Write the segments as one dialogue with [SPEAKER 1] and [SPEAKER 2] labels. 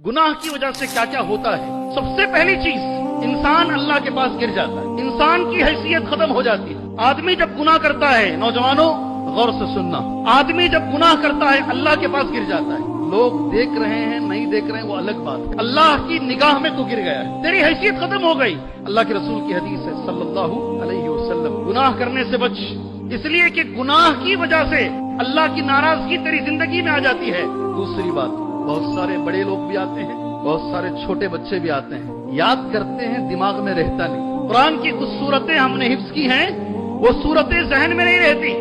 [SPEAKER 1] गुनाह की वजह से क्या क्या होता है। सबसे पहली चीज, इंसान अल्लाह के पास गिर जाता है, इंसान की हैसियत खत्म हो जाती है। आदमी जब गुनाह करता है, नौजवानों गौर से सुनना, आदमी जब गुनाह करता है अल्लाह के पास गिर जाता है। लोग देख रहे हैं नहीं देख रहे हैं वो अलग बात है, अल्लाह की निगाह में तू गिर गया है, तेरी हैसियत खत्म हो गई। अल्लाह के रसूल की हदीस है सल्लल्लाहु अलैहि वसल्लम, गुनाह करने से बच, इसलिए कि गुनाह की वजह से अल्लाह की नाराजगी तेरी जिंदगी में आ जाती है। दूसरी बात, बहुत सारे बड़े लोग भी आते हैं, बहुत सारे छोटे बच्चे भी आते हैं, याद करते हैं दिमाग में रहता नहीं। कुरान की कुछ सूरतें हमने हिफ्ज की हैं, वो सूरतें जहन में नहीं रहती।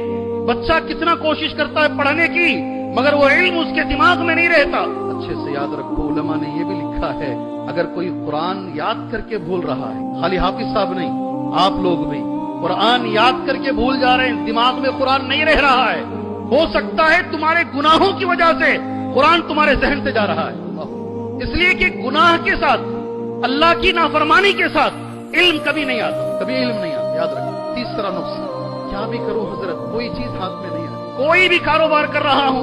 [SPEAKER 1] बच्चा कितना कोशिश करता है पढ़ने की, मगर वो इल्म उसके दिमाग में नहीं रहता। अच्छे से याद रखो, उलमा ने ये भी लिखा है, अगर कोई कुरान याद करके भूल रहा है, खाली हाफिज साहब नहीं, आप लोग भी कुरान याद करके भूल जा रहे हैं, दिमाग में कुरान नहीं रह रहा है, हो सकता है तुम्हारे गुनाहों की वजह से कुरान तुम्हारे जहन से जा रहा है। इसलिए कि गुनाह के साथ, अल्लाह की नाफरमानी के साथ इल्म कभी नहीं आता, कभी इल्म नहीं आता, याद रखो। तीसरा नुक्सा, क्या भी करूं हजरत, कोई चीज हाथ में नहीं आ रही, कोई भी कारोबार कर रहा हूं,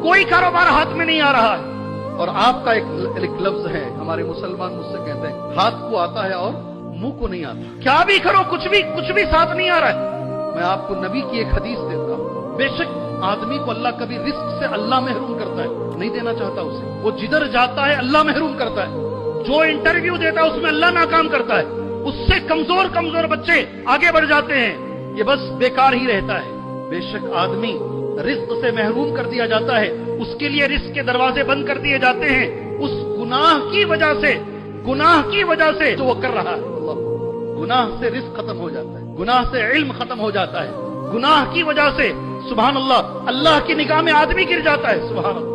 [SPEAKER 1] कोई कारोबार हाथ में नहीं आ रहा है। और आपका एक लफ्ज है, हमारे मुसलमान मुझसे कहते हैं, हाथ को आता है और मुंह को नहीं आता। क्या भी करो, कुछ भी साथ नहीं आ रहा है। मैं आपको नबी की एक हदीस देता हूं, बेशक आदमी को अल्लाह कभी रिस्क से अल्लाह महरूम करता है, नहीं देना चाहता उसे, वो जिधर जाता है अल्लाह महरूम करता है, जो इंटरव्यू देता है उसमें अल्लाह नाकाम करता है, उससे कमजोर बच्चे आगे बढ़ जाते हैं, ये बस बेकार ही रहता है। बेशक आदमी रिस्क से महरूम कर दिया जाता है, उसके लिए रिस्क के दरवाजे बंद कर दिए जाते हैं, उस गुनाह की वजह से जो वो कर रहा है। गुनाह से रिस्क खत्म हो जाता है, गुनाह से इल्म खत्म हो जाता है, गुनाह की वजह से सुभान अल्लाह, अल्लाह की निगाह में आदमी गिर जाता है। सुभान अल्लाह।